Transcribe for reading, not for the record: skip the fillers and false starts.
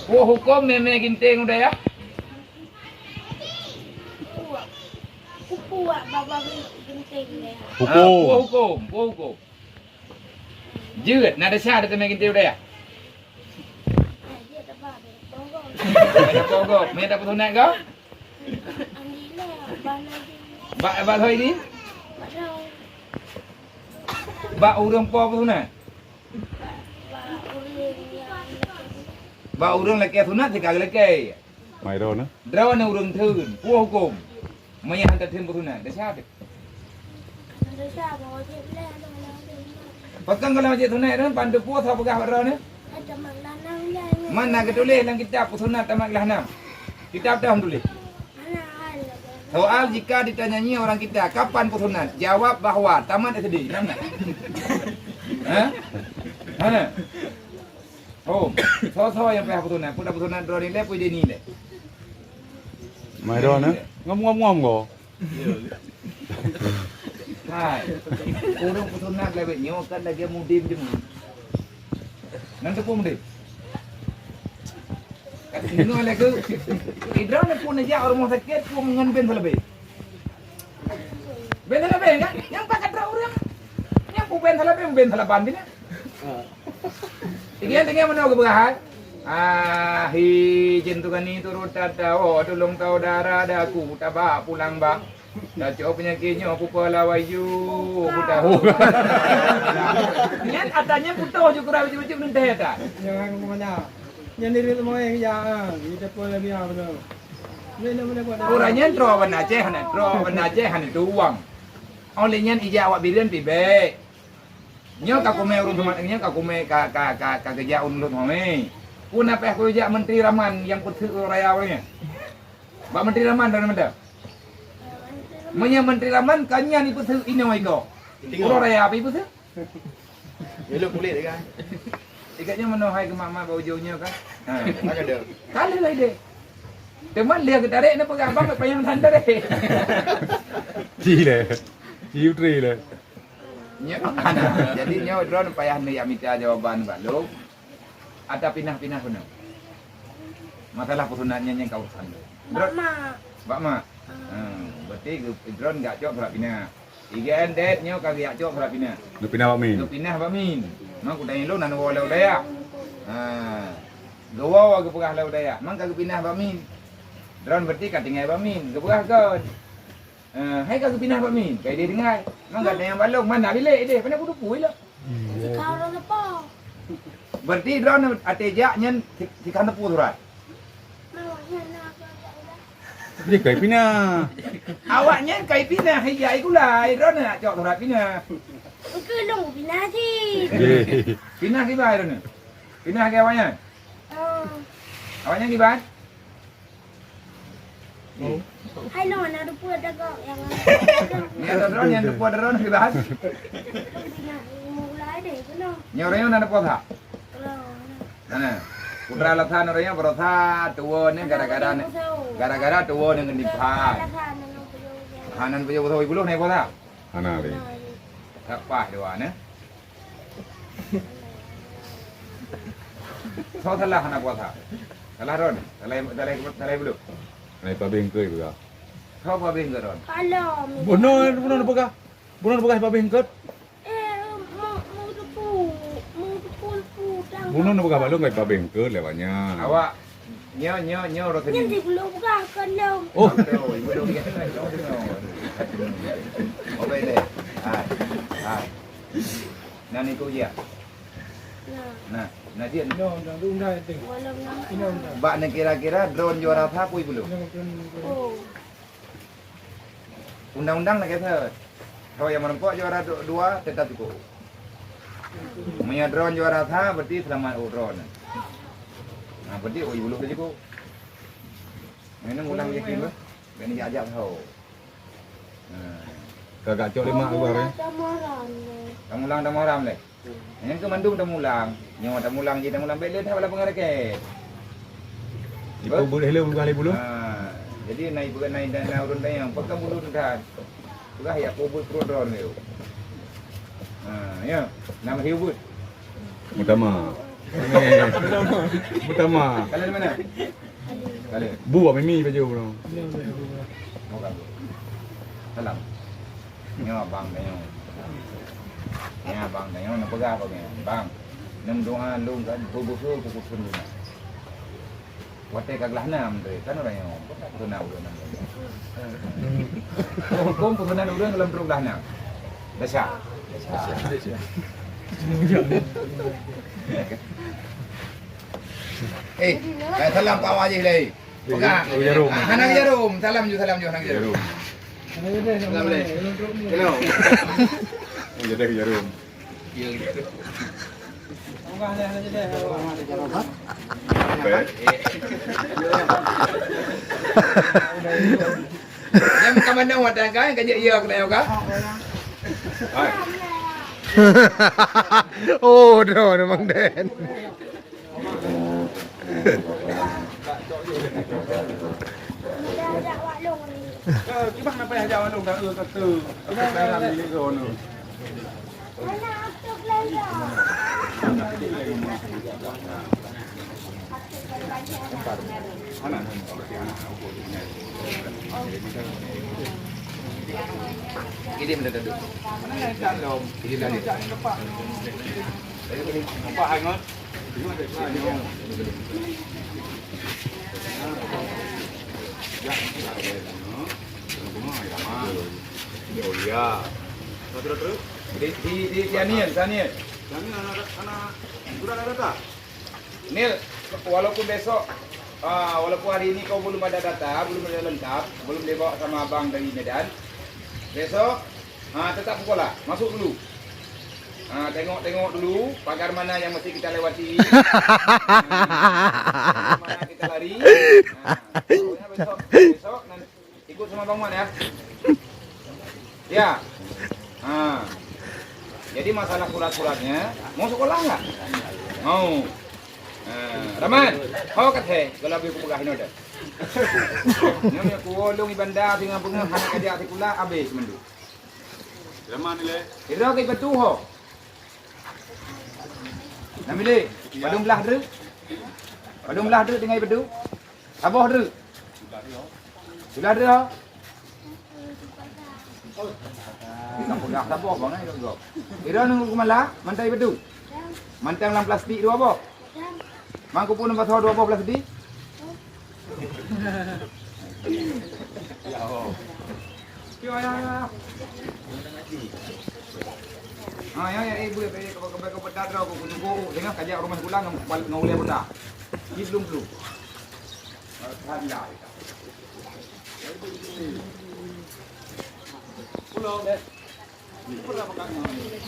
Hukum meme ginting udah ya. Puak baba genting ya. Hukum. Jut, nada sah ada meme ginting udah ya. Dia dapat bonggol. Ada pogok, me dapat tunak kau? Andila bana di. Ba thôi đi. Badau. Ba urang po tunak. Ba urang lagi tunak thì cả lagi. Mày đâu nữa? Draw na urang thun, hukum. Maya hantar tim tunak, dah sah. Andila mau dia belah Pasang kalau macam tunak tu pandu puas apa kah orang ni? ada manglanang dia. Mana ketulis dalam kitab Sunnah Tamak Lahnam. Kitab dah tulis. Mana hal. Soal jika ditanyai orang kita kapan putusan, jawab bahwa tamat SD. Nampak? Hah? Mana? Oh, so yang pernah putusan, pun dah putusan drone ni le, pun dia ni le. Mày đâu nữa? Ngom ngô. Hai. Orang putusan le benyo kan lagi mudim je mu. Nanti pun mudim. Ini oleh ke, drone pun aja orang mau sakit pun mengen ben lebih. Ben lebih kan? Yang pakai drone orang, yang pun ben lebih ni. Tinggal mana ke berahal? Hi jentukan ni turut tata, tolong tahu darah daku, tabak pulang bak. Dah cok penyakitnya, pupa lawayu, tahu. Yang katanya putus je kurang macam-macam nanti tak? Jangan kemana. Yang diri semua yang ya, kita pun lebih apa tu. Mana buat. Kurangnya draw warna Aceh itu uang. Olehnya ijak awak birin pibe. Nyo ka kume urun teman nyo ka kume ka kerja unlut mami. Pun apa aku ijak Menteri Rahman yang putus raya awalnya. Pak Menteri Rahman dari mana? Menya Menteri Rahman kanya ni putus ini wiko. Urang raya apa putus? Elok kulit kan. Ikatnya menohai ke mak-mak bau jauhnya kan. Agak ada. Kali lah dia. Teman dia ketarik nak pegang abang payang tanda deh. Chi le. Chi utri le. Jadi nyawa drone payah ni minta jawaban balu. Ada pinah-pinah pun. Masalah pusunannya yang kau sandal. Bak mak. Berarti drone enggak cok berapa pinah. Igen det nyo kagak cok berapa pinah. Lu pindah Pak Min. Lu pinah Pak Min. Mang ku dai lu nan wo le daya. Gowo ke pegah le daya. Mang kagak pinah Pak Min. Drone berarti katingai Pak Min. Ke pegah kau. Hai kagak pinah Pak Min. Kai dia dengai. Mang enggak ada yang balong mana bilik dia. Pana kudu pui lah. Kau orang apa? Berarti drone atejaknya di kan tepu surat. Mawaknya nak. Dia kai pindah. Awaknya kai pinah hijai gula. Drone nak cok surat pinah. Kelong bina sih. Pinah ke bae drone. Pinah ke awaknya. Awaknya di bae. Hai lo mana ada pun ada kau yang Ni ada drone yang depu drone ke bae. bina mulai deh kena. Nyorenya nak depu tak? Kalau Mana? Putra lathan orangnya berotha tua ni gara-gara tua dengan dipai. Hanan punya betul ibu lu naik kota. Ana le. Tak pah dua ni. So salah anak kota. Salah ron. Salah belum. Nai Pak Beng ke juga. Kau apa bing ron? kalau Bunuh apa? Bunuh Pak Beng ke? Bunuh apa lu ngai Pak Beng ke lewatnya. Awak nyo roti yang ni. di belum bukan kalau Oh, Ibu lu kita ni. Oh baik deh. Hai. Nani kau je. Nah dia. No, dah tengok. walau nak Ini dah. Bak ni kira-kira drone juara apa pun ibu lu. oh Undang-undang nak kata. Kalau yang merempok juara dua tetap cukup. Punya drone juara tha berarti selamat drone. Nah, berarti ibu lu tu cukup. Ini ulang je kin. Ini ajak tahu. kagak cok 5 luar ya. Tamulang tamuram le. Yang ke mandum tamulang. Nyawa tamulang je tamulang bele dah bala pengareke. Ibu boleh le bukan bulu. Jadi naik bukan naik dan urun dah yang pegang bulu dah. Sudah ya kubur drone ni. Ya. Nama hiu but. Utama. Pertama. Kalian di mana? Kalian. Bu buat mimi baju bro. Mau kan? Salam. Nyo bang nyo. Ya bang nyo nak pegang apa ni? Bang. Nem doa lu kan bubusu pun ni. Wate kaglah nam tu kan orang yang tunau tu nam. Hukum pembenaran orang dalam perublah nam. Dasar. Salam Pak Wajih lagi. Pegang. Jarum. Hanang jarum. Salam ju hanang jarum. Salam alaikum. Hello. Jadi jarum. Enggak ada aja deh. Yang macam mana wadah kan kerja iya kena ka? Oh, no, memang Den. Dah ada waklong ni. Gimana apa yang jawab lu dah kata. Apa dalam ni sono. Mana aku belajar? Ini benda duduk. Mana yang dalam? Ini lagi. Apa hangat? Oh ya. Terus. Di Tianian, Tianian. Jangan anak sudah ada data. Nil, walaupun besok, walaupun hari ini kau belum ada data, belum ada lengkap, belum dibawa sama abang dari Medan, besok tetap sekolah, masuk dulu. Tengok dulu pagar mana yang mesti kita lewati, mana kita lari. Pokoknya besok nanti ikut sama Bang Mat ya. Ya. Jadi masalah surat-suratnya, mau sekolah nggak? Mau. Raman, kau kata kalau aku pegahin ada. Nyonya kuolong ibanda dengan bunga hanya kerja sekolah habis mendu. Raman ni. Ira ke betu ho. Namile, padung belah dru. Padung belah dru dengan bedu. Aboh dru. Sudah dru ho. Kamu dah sabar bang ai kau. Ira nang kumala, mantai bedu. Mantang dalam plastik dua apa? Mangku pun nampak tahu 2 plastik. Ya. Ya, ibu ya, kau pedat kau nunggu dengan kajak rumah sekolah ngau boleh benda. Belum. Alhamdulillah. Pulau deh. Ini berapa kali?